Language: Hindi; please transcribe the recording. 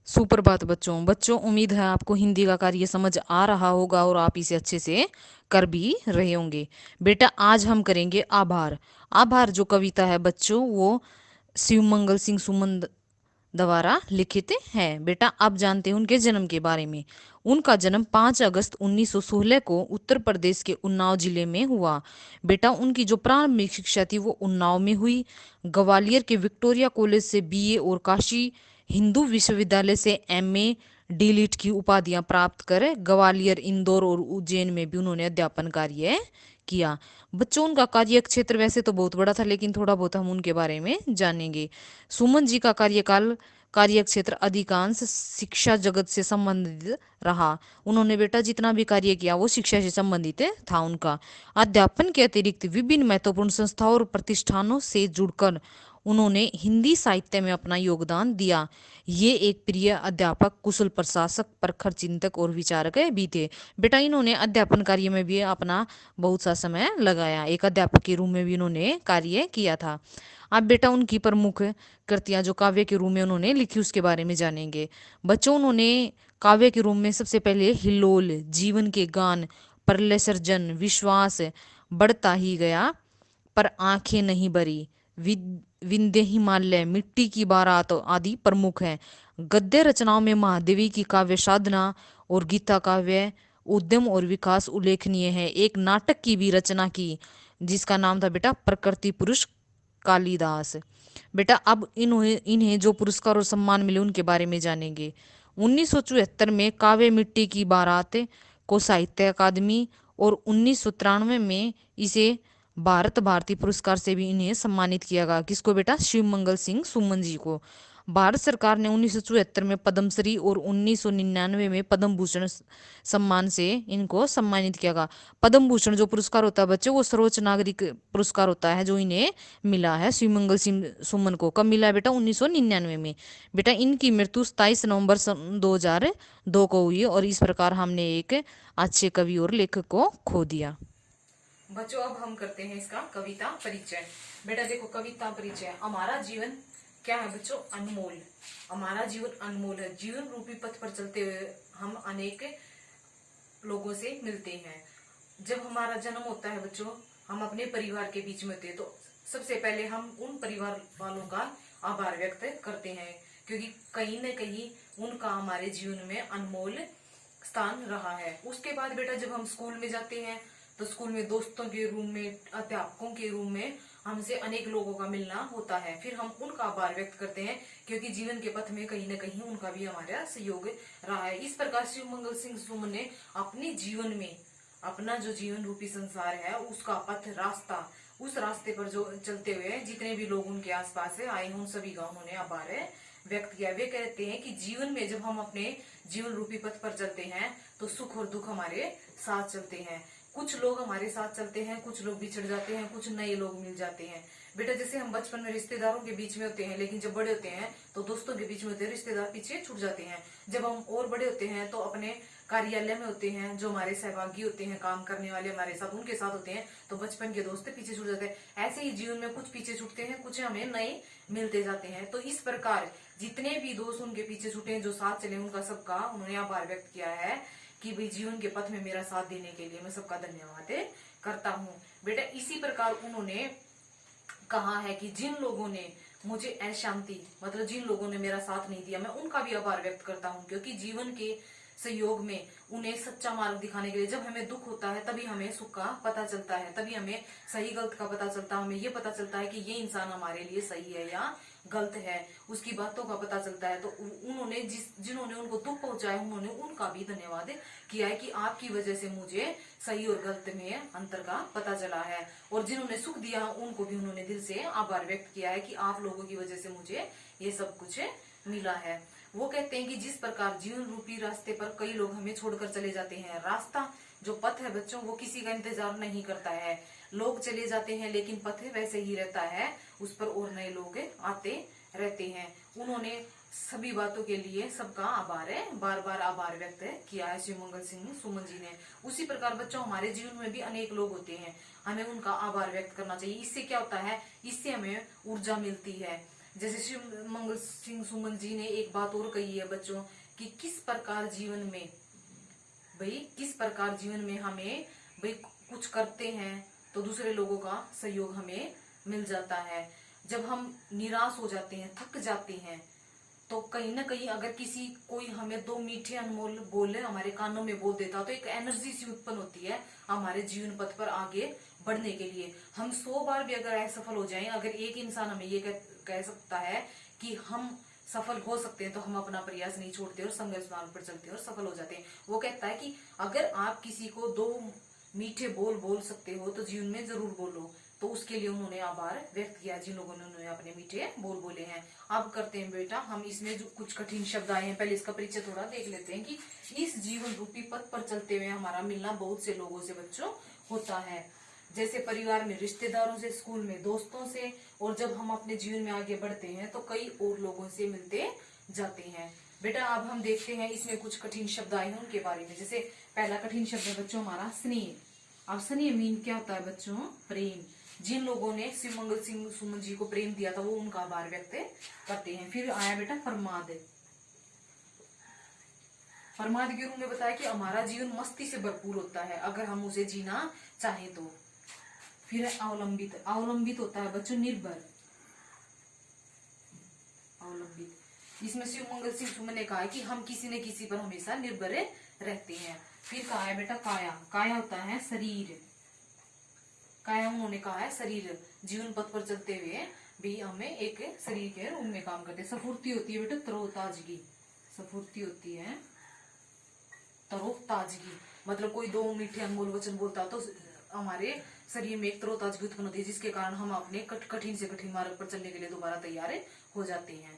सुप्रभात बच्चों। बच्चों, उम्मीद है आपको हिंदी का कार्य समझ आ रहा होगा और आप इसे अच्छे से कर भी रहे होंगे। बेटा, आज हम करेंगे आभार। आभार जो कविता है बच्चों, वो शिवमंगल सिंह सुमन द्वारा लिखित है। बेटा, आप जानते हैं उनके जन्म के बारे में। उनका जन्म 5 अगस्त 1916 को उत्तर प्रदेश के उन्नाव जिले में हुआ। बेटा, उनकी जो प्रारंभिक शिक्षा थी वो उन्नाव में हुई। ग्वालियर के विक्टोरिया कॉलेज से बीए और काशी हिंदू विश्वविद्यालय से एमए डीलिट की उपाधियां प्राप्त कर ग्वालियर, इंदौर और उज्जैन में भी उन्होंने अध्यापन कार्य किया। बच्चों, उनका कार्य क्षेत्र वैसे तो बहुत बड़ा था, लेकिन थोड़ा बहुत हम उनके बारे में जानेंगे। सुमन जी का कार्यकाल कार्य क्षेत्र अधिकांश शिक्षा जगत से संबंधित रहा। उन्होंने बेटा जितना भी कार्य किया वो शिक्षा से संबंधित था। उनका अध्यापन के अतिरिक्त विभिन्न महत्वपूर्ण संस्थाओं और प्रतिष्ठानों से जुड़कर उन्होंने हिंदी साहित्य में अपना योगदान दिया। ये एक प्रिय अध्यापक, कुशल प्रशासक, प्रखर चिंतक और विचारक भी थे। बेटा, इन्होंने अध्यापन कार्य में भी अपना बहुत सा समय लगाया। एक अध्यापक के रूप में भी इन्होंने कार्य किया था। अब बेटा, उनकी प्रमुख कृतियां जो काव्य के रूप में उन्होंने लिखी उसके बारे में जानेंगे। बच्चों, उन्होंने काव्य के रूप में सबसे पहले हिल्लोल, जीवन के गान, प्रलय सर्जन, विश्वास बढ़ता ही गया, पर आंखें नहीं भरी, विंध्य हिमालय, मिट्टी की बारात आदि प्रमुख हैं। गद्य रचनाओं में महादेवी की काव्य साधना और गीता काव्य उद्यम और विकास उल्लेखनीय है। एक नाटक की भी रचना की जिसका नाम था बेटा प्रकृति पुरुष कालिदास। बेटा, अब इन्हें इन्हें जो पुरस्कार और सम्मान मिले उनके बारे में जानेंगे। 1974 में काव्य मिट्टी की बारात को साहित्य अकादमी और 1993 में इसे भारत भारती पुरस्कार से भी इन्हें सम्मानित किया गया। किसको बेटा? शिव मंगल सिंह सुमन जी को। भारत सरकार ने 1974 में पद्मश्री और 1999 में पद्म भूषण सम्मान से इनको सम्मानित किया गया। पद्म भूषण जो पुरस्कार होता है बच्चे, वो सर्वोच्च नागरिक पुरस्कार होता है जो इन्हें मिला है। शिवमंगल सिंह सुमन को कब मिला है बेटा? 1999 में। बेटा, इनकी मृत्यु 27 नवंबर सन 2002 को हुई और इस प्रकार हमने एक अच्छे कवि और लेखक को खो दिया। बच्चों, अब हम करते हैं इसका कविता परिचय। बेटा देखो, कविता परिचय। हमारा जीवन क्या है बच्चों? अनमोल। हमारा जीवन अनमोल है। जीवन रूपी पथ पर चलते हुए हम अनेक लोगों से मिलते हैं। जब हमारा जन्म होता है बच्चों, हम अपने परिवार के बीच में होते हैं, तो सबसे पहले हम उन परिवार वालों का आभार व्यक्त करते हैं, क्योंकि कहीं न कहीं उनका हमारे जीवन में अनमोल स्थान रहा है। उसके बाद बेटा, जब हम स्कूल में जाते हैं तो स्कूल में दोस्तों के रूप में, अध्यापकों के रूप में हमसे अनेक लोगों का मिलना होता है। फिर हम उनका आभार व्यक्त करते हैं, क्योंकि जीवन के पथ में कहीं न कहीं उनका भी हमारा सहयोग रहा है। इस प्रकार शिव मंगल सिंह सुमन ने अपने जीवन में अपना जो जीवन रूपी संसार है उसका पथ, रास्ता, उस रास्ते पर जो चलते हुए जितने भी लोग उनके आसपास से आए हैं उन सभी का उन्होंने आभार व्यक्त किया। वे कहते हैं कि जीवन में जब हम अपने जीवन रूपी पथ पर चलते हैं तो सुख और दुख हमारे साथ चलते हैं। कुछ लोग हमारे साथ चलते हैं, कुछ लोग बिछड़ जाते हैं, कुछ नए लोग मिल जाते हैं। बेटा, जैसे हम बचपन में रिश्तेदारों के बीच में होते हैं, लेकिन जब बड़े होते हैं तो दोस्तों के बीच में होते हैं, रिश्तेदार पीछे छूट जाते हैं। जब हम और बड़े होते हैं तो अपने कार्यालय में होते हैं, जो हमारे सहभागी होते हैं, काम करने वाले हमारे साथ, उनके साथ होते हैं, तो बचपन के दोस्त पीछे छूट जाते हैं। ऐसे ही जीवन में कुछ पीछे छूटते हैं, कुछ हमें नए मिलते जाते हैं। तो इस प्रकार जितने भी दोस्त उनके पीछे छूटे हैं, जो साथ चले, उनका सबका उन्होंने आभार व्यक्त किया है कि भाई जीवन के पथ में मेरा साथ देने के लिए मैं सबका धन्यवाद करता हूँ। बेटा, इसी प्रकार उन्होंने कहा है कि जिन लोगों ने मुझे अशांति, मतलब जिन लोगों ने मेरा साथ नहीं दिया, मैं उनका भी आभार व्यक्त करता हूँ, क्योंकि जीवन के सहयोग में उन्हें सच्चा मार्ग दिखाने के लिए, जब हमें दुख होता है तभी हमें सुख का पता चलता है, तभी हमें सही गलत का पता चलता है। हमें ये पता चलता है कि ये इंसान हमारे लिए सही है या गलत है, उसकी बातों का पता चलता है। तो उन्होंने जिन्होंने उनको दुख पहुंचाया, उन्होंने उनका भी धन्यवाद किया है कि आपकी वजह से मुझे सही और गलत में अंतर का पता चला है। और जिन्होंने सुख दिया उनको भी उन्होंने दिल से आभार व्यक्त किया है कि आप लोगों की वजह से मुझे ये सब कुछ मिला है। वो कहते हैं कि जिस प्रकार जीवन रूपी रास्ते पर कई लोग हमें छोड़कर चले जाते हैं, रास्ता जो पथ है बच्चों, वो किसी का इंतजार नहीं करता है। लोग चले जाते हैं लेकिन पथ वैसे ही रहता है, उस पर और नए लोग आते रहते हैं। उन्होंने सभी बातों के लिए सबका आभार है, बार बार आभार व्यक्त किया है शिव मंगल सिंह सुमन जी ने। उसी प्रकार बच्चों, हमारे जीवन में भी अनेक लोग होते हैं, हमें उनका आभार व्यक्त करना चाहिए। इससे क्या होता है? इससे हमें ऊर्जा मिलती है। जैसे शिव मंगल सिंह सुमन जी ने एक बात और कही है बच्चों, कि किस प्रकार जीवन में, भाई किस प्रकार जीवन में हमें भाई कुछ करते हैं तो दूसरे लोगों का सहयोग हमें मिल जाता है। जब हम निराश हो जाते हैं, थक जाते हैं, तो कहीं ना कहीं अगर किसी कोई हमें दो मीठे अनमोल बोले हमारे कानों में बोल देता, तो एक एनर्जी सी उत्पन्न होती है हमारे जीवन पथ पर आगे बढ़ने के लिए। हम 100 बार भी अगर असफल हो जाएं, अगर एक इंसान हमें ये कह सकता है कि हम सफल हो सकते हैं, तो हम अपना प्रयास नहीं छोड़ते और संघर्ष मार्ग पर चलते हैं और सफल हो जाते हैं। वो कहता है कि अगर आप किसी को दो मीठे बोल सकते हो तो जीवन में जरूर बोलो। तो उसके लिए उन्होंने आभार व्यक्त किया जिन लोगों ने उन्होंने अपने मीठे बोल बोले हैं। अब करते हैं बेटा हम इसमें जो कुछ कठिन शब्द आए हैं, पहले इसका परिचय थोड़ा देख लेते हैं कि इस जीवन रूपी पथ पर चलते हुए हमारा मिलना बहुत से लोगों से बच्चों होता है। जैसे परिवार में रिश्तेदारों से, स्कूल में दोस्तों से, और जब हम अपने जीवन में आगे बढ़ते हैं तो कई और लोगों से मिलते जाते हैं। बेटा अब हम देखते हैं इसमें कुछ कठिन शब्द आए हैं उनके बारे में। जैसे पहला कठिन शब्द है बच्चों हमारा स्नेह। अब स्नेह मीन क्या होता है बच्चों? प्रेम। जिन लोगों ने शिव मंगल सिंह सुमन जी को प्रेम दिया था वो उनका आभार व्यक्त करते हैं। फिर आया बेटा प्रमाद। प्रमाद के रूप में बताया कि हमारा जीवन मस्ती से भरपूर होता है अगर हम उसे जीना चाहे तो। फिर अवलंबित। अवलंबित होता है बच्चों निर्भर। अवलंबित, इसमें शिव मंगल सिंह सुमन ने कहा है कि हम किसी न किसी पर हमेशा निर्भर रहते हैं। फिर कहा है बेटा काया। काया होता है शरीर। काया उन्होंने कहा है शरीर। जीवन पथ पर चलते हुए भी हमें एक शरीर के रूप में काम करते हैं। सफुर्ती होती है बेटा तरोताजगी। सफुर्ती होती है तरोताजगी, मतलब कोई दो मीठे अनमोल वचन बोलता तो हमारे शरीर में एक तरोताजगी उत्पन्न होती है, जिसके कारण हम अपने कठिन से कठिन मार्ग पर चलने के लिए दोबारा तैयार हो जाते हैं।